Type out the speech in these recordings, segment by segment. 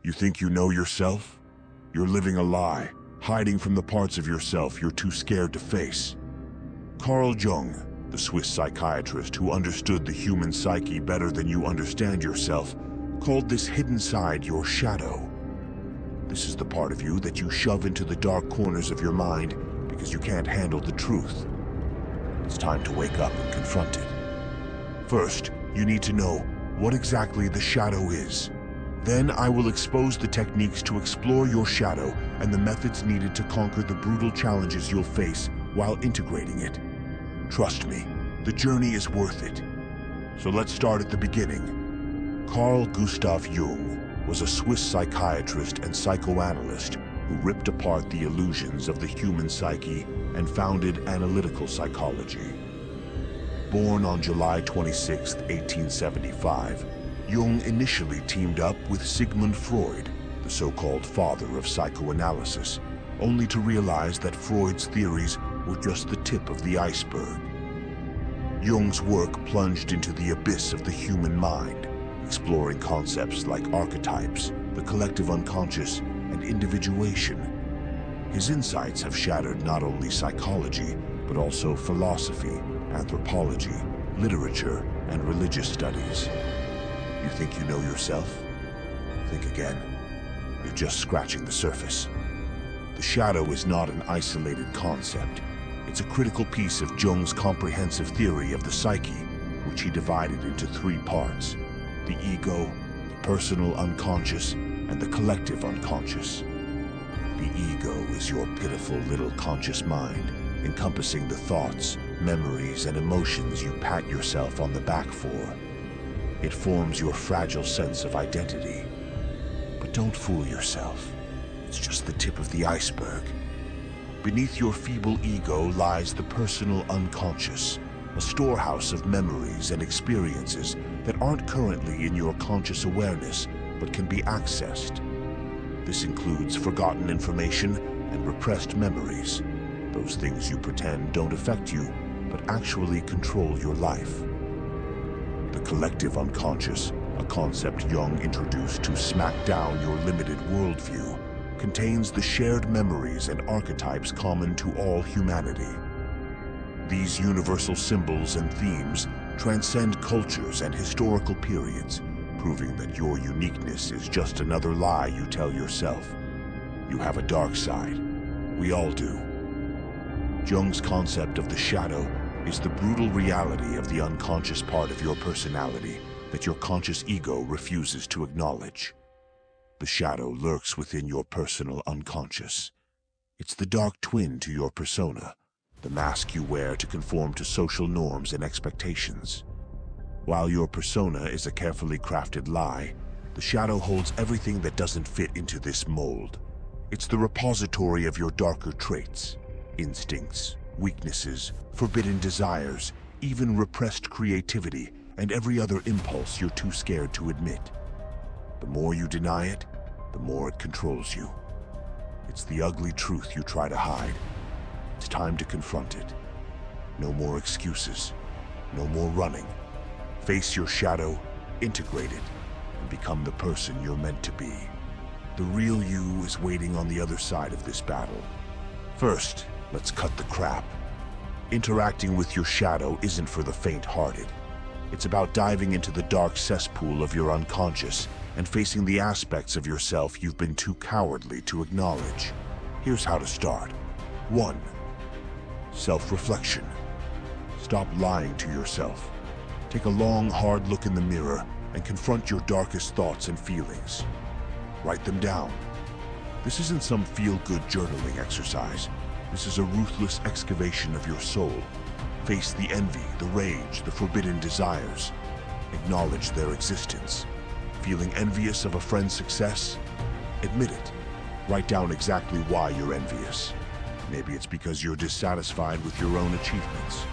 You think you know yourself? You're living a lie, hiding from the parts of yourself you're too scared to face. Carl Jung, the Swiss psychiatrist who understood the human psyche better than you understand yourself, called this hidden side your shadow. This is the part of you that you shove into the dark corners of your mind because you can't handle the truth. It's time to wake up and confront it. First, you need to know what exactly the shadow is. Then I will expose the techniques to explore your shadow and the methods needed to conquer the brutal challenges you'll face while integrating it. Trust me, the journey is worth it. So let's start at the beginning. Carl Gustav Jung was a Swiss psychiatrist and psychoanalyst who ripped apart the illusions of the human psyche and founded analytical psychology. Born on July 26, 1875, Jung initially teamed up with Sigmund Freud, the so-called father of psychoanalysis, only to realize that Freud's theories were just the tip of the iceberg. Jung's work plunged into the abyss of the human mind, exploring concepts like archetypes, the collective unconscious, and individuation. His insights have shattered not only psychology, but also philosophy, anthropology, literature, and religious studies. You think you know yourself? Think again. You're just scratching the surface. The shadow is not an isolated concept. It's a critical piece of Jung's comprehensive theory of the psyche, which he divided into three parts: the ego, the personal unconscious, and the collective unconscious. The ego is your pitiful little conscious mind, encompassing the thoughts, memories, and emotions you pat yourself on the back for. It forms your fragile sense of identity. But don't fool yourself. It's just the tip of the iceberg. Beneath your feeble ego lies the personal unconscious, a storehouse of memories and experiences that aren't currently in your conscious awareness, but can be accessed. This includes forgotten information and repressed memories, those things you pretend don't affect you, but actually control your life. The collective unconscious, a concept Jung introduced to smack down your limited worldview, contains the shared memories and archetypes common to all humanity. These universal symbols and themes transcend cultures and historical periods, proving that your uniqueness is just another lie you tell yourself. You have a dark side. We all do. Jung's concept of the shadow is the brutal reality of the unconscious part of your personality that your conscious ego refuses to acknowledge. The shadow lurks within your personal unconscious. It's the dark twin to your persona, the mask you wear to conform to social norms and expectations. While your persona is a carefully crafted lie, the shadow holds everything that doesn't fit into this mold. It's the repository of your darker traits, instincts, weaknesses, forbidden desires, even repressed creativity, and every other impulse you're too scared to admit. The more you deny it, the more it controls you. It's the ugly truth you try to hide. It's time to confront it. No more excuses. No more running. Face your shadow, integrate it, and become the person you're meant to be. The real you is waiting on the other side of this battle. First, let's cut the crap. Interacting with your shadow isn't for the faint-hearted. It's about diving into the dark cesspool of your unconscious and facing the aspects of yourself you've been too cowardly to acknowledge. Here's how to start. 1. Self-reflection. Stop lying to yourself. Take a long, hard look in the mirror and confront your darkest thoughts and feelings. Write them down. This isn't some feel-good journaling exercise. This is a ruthless excavation of your soul. Face the envy, the rage, the forbidden desires. Acknowledge their existence. Feeling envious of a friend's success? Admit it. Write down exactly why you're envious. Maybe it's because you're dissatisfied with your own achievements.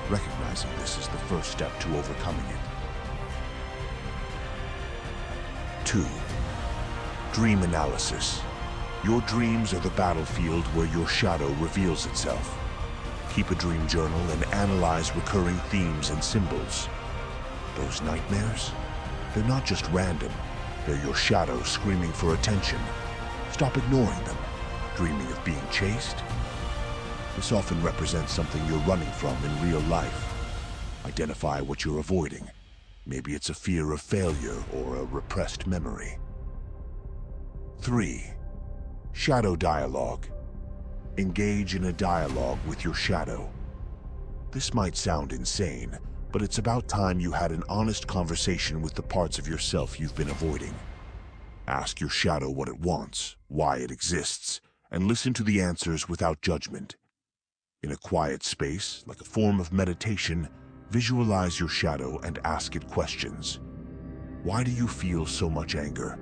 Recognizing this is the first step to overcoming it. 2. Dream analysis. Your dreams are the battlefield where your shadow reveals itself. Keep a dream journal and analyze recurring themes and symbols. Those nightmares? They're not just random. They're your shadow screaming for attention. Stop ignoring them, dreaming of being chased. This often represents something you're running from in real life. Identify what you're avoiding. Maybe it's a fear of failure or a repressed memory. 3. Shadow dialogue. Engage in a dialogue with your shadow. This might sound insane, but it's about time you had an honest conversation with the parts of yourself you've been avoiding. Ask your shadow what it wants, why it exists, and listen to the answers without judgment. In a quiet space, like a form of meditation, visualize your shadow and ask it questions. Why do you feel so much anger?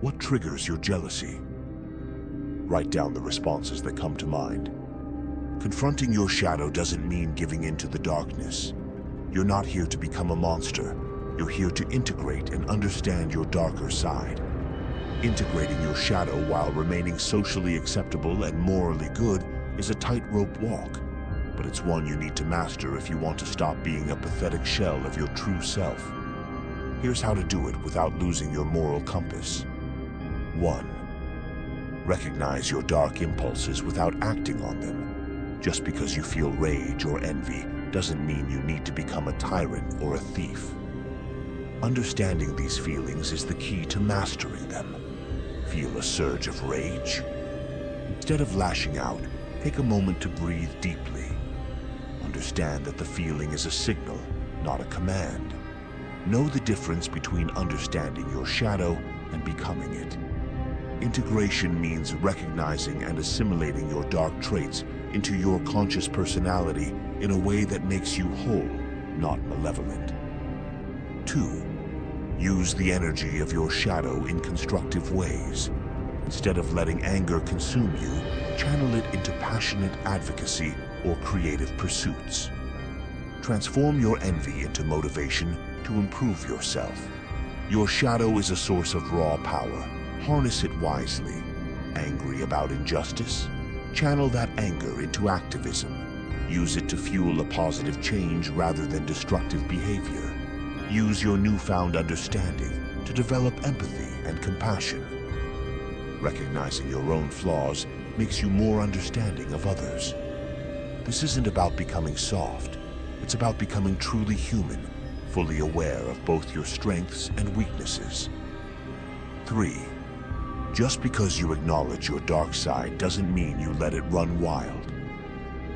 What triggers your jealousy? Write down the responses that come to mind. Confronting your shadow doesn't mean giving in to the darkness. You're not here to become a monster. You're here to integrate and understand your darker side. Integrating your shadow while remaining socially acceptable and morally good is a tightrope walk, but it's one you need to master if you want to stop being a pathetic shell of your true self. Here's how to do it without losing your moral compass. 1. Recognize your dark impulses without acting on them. Just because you feel rage or envy doesn't mean you need to become a tyrant or a thief. Understanding these feelings is the key to mastering them. Feel a surge of rage? Instead of lashing out, take a moment to breathe deeply. Understand that the feeling is a signal, not a command. Know the difference between understanding your shadow and becoming it. Integration means recognizing and assimilating your dark traits into your conscious personality in a way that makes you whole, not malevolent. 2. Use the energy of your shadow in constructive ways. Instead of letting anger consume you, channel it into passionate advocacy or creative pursuits. Transform your envy into motivation to improve yourself. Your shadow is a source of raw power. Harness it wisely. Angry about injustice? Channel that anger into activism. Use it to fuel a positive change rather than destructive behavior. Use your newfound understanding to develop empathy and compassion. Recognizing your own flaws makes you more understanding of others. This isn't about becoming soft. It's about becoming truly human, fully aware of both your strengths and weaknesses. 3. Just because you acknowledge your dark side doesn't mean you let it run wild.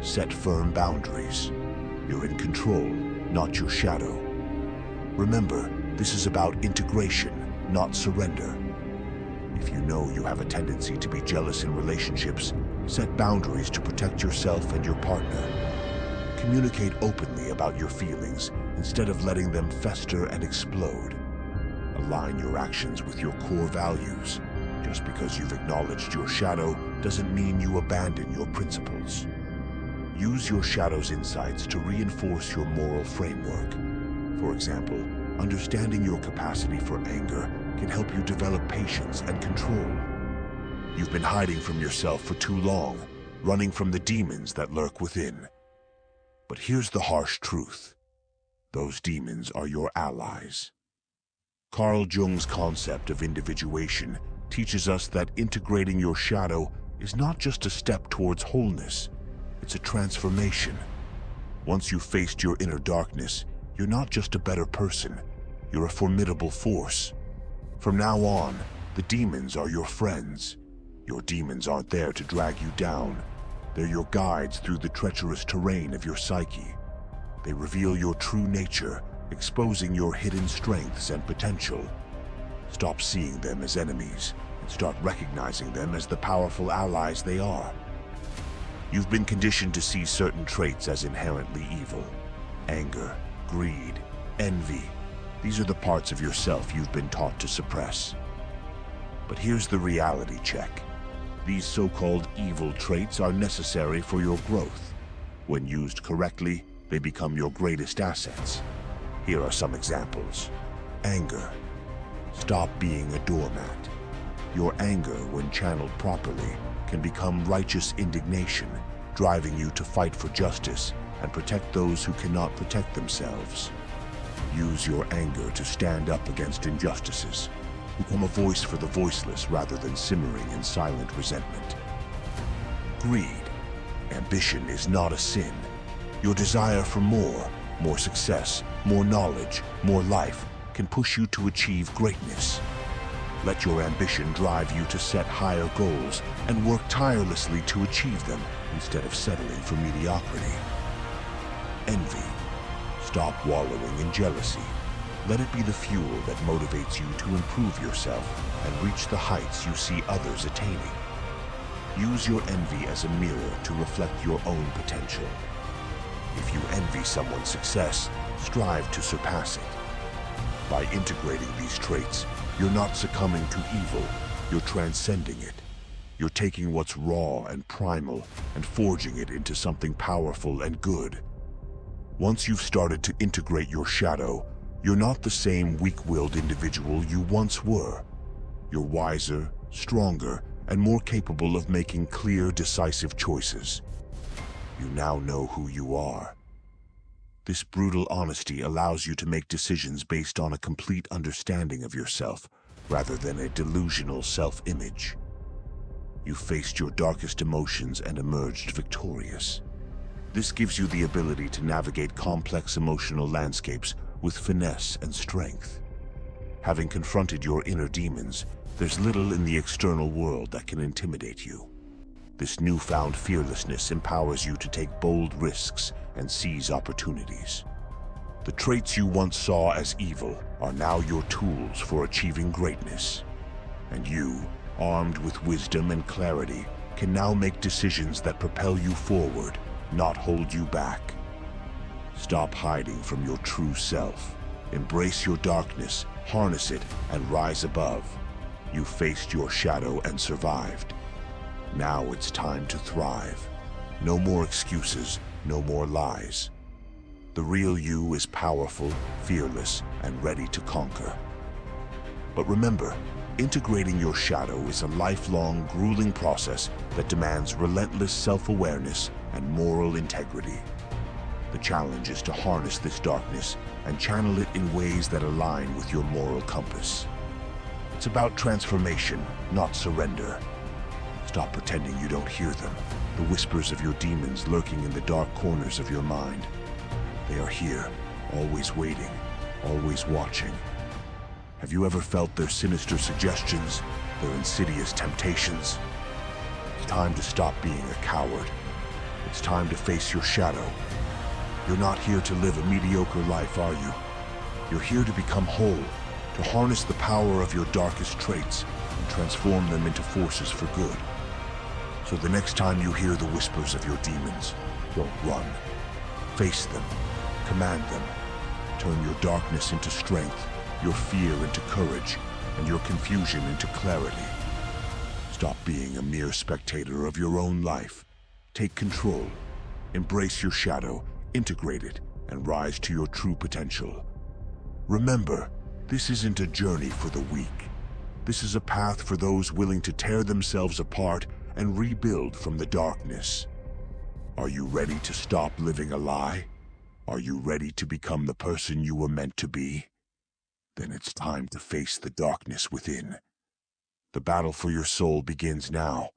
Set firm boundaries. You're in control, not your shadow. Remember, this is about integration, not surrender. If you know you have a tendency to be jealous in relationships, set boundaries to protect yourself and your partner. Communicate openly about your feelings instead of letting them fester and explode. Align your actions with your core values. Just because you've acknowledged your shadow doesn't mean you abandon your principles. Use your shadow's insights to reinforce your moral framework. For example, understanding your capacity for anger can help you develop patience and control. You've been hiding from yourself for too long, running from the demons that lurk within. But here's the harsh truth. Those demons are your allies. Carl Jung's concept of individuation teaches us that integrating your shadow is not just a step towards wholeness, it's a transformation. Once you've faced your inner darkness, you're not just a better person, you're a formidable force. From now on, the demons are your friends. Your demons aren't there to drag you down. They're your guides through the treacherous terrain of your psyche. They reveal your true nature, exposing your hidden strengths and potential. Stop seeing them as enemies and start recognizing them as the powerful allies they are. You've been conditioned to see certain traits as inherently evil. Anger, greed, envy. These are the parts of yourself you've been taught to suppress. But here's the reality check. These so-called evil traits are necessary for your growth. When used correctly, they become your greatest assets. Here are some examples. Anger. Stop being a doormat. Your anger, when channeled properly, can become righteous indignation, driving you to fight for justice and protect those who cannot protect themselves. Use your anger to stand up against injustices. Become a voice for the voiceless rather than simmering in silent resentment. Greed. Ambition is not a sin. Your desire for more success, more knowledge, more life, can push you to achieve greatness. Let your ambition drive you to set higher goals and work tirelessly to achieve them instead of settling for mediocrity. Envy. Stop wallowing in jealousy. Let it be the fuel that motivates you to improve yourself and reach the heights you see others attaining. Use your envy as a mirror to reflect your own potential. If you envy someone's success, strive to surpass it. By integrating these traits, you're not succumbing to evil, you're transcending it. You're taking what's raw and primal and forging it into something powerful and good. Once you've started to integrate your shadow, you're not the same weak-willed individual you once were. You're wiser, stronger, and more capable of making clear, decisive choices. You now know who you are. This brutal honesty allows you to make decisions based on a complete understanding of yourself, rather than a delusional self-image. You faced your darkest emotions and emerged victorious. This gives you the ability to navigate complex emotional landscapes with finesse and strength. Having confronted your inner demons, there's little in the external world that can intimidate you. This newfound fearlessness empowers you to take bold risks and seize opportunities. The traits you once saw as evil are now your tools for achieving greatness. And you, armed with wisdom and clarity, can now make decisions that propel you forward, not hold you back. Stop hiding from your true self. Embrace your darkness, harness it, and rise above. You faced your shadow and survived. Now it's time to thrive. No more excuses, no more lies. The real you is powerful, fearless, and ready to conquer. But remember, integrating your shadow is a lifelong, grueling process that demands relentless self-awareness and moral integrity. The challenge is to harness this darkness and channel it in ways that align with your moral compass. It's about transformation, not surrender. Stop pretending you don't hear them, the whispers of your demons lurking in the dark corners of your mind. They are here, always waiting, always watching. Have you ever felt their sinister suggestions, their insidious temptations? It's time to stop being a coward. It's time to face your shadow. You're not here to live a mediocre life, are you? You're here to become whole, to harness the power of your darkest traits and transform them into forces for good. So the next time you hear the whispers of your demons, don't run. Face them, command them. Turn your darkness into strength, your fear into courage, and your confusion into clarity. Stop being a mere spectator of your own life. Take control. Embrace your shadow, integrate it, and rise to your true potential. Remember, this isn't a journey for the weak. This is a path for those willing to tear themselves apart and rebuild from the darkness. Are you ready to stop living a lie? Are you ready to become the person you were meant to be? Then it's time to face the darkness within. The battle for your soul begins now.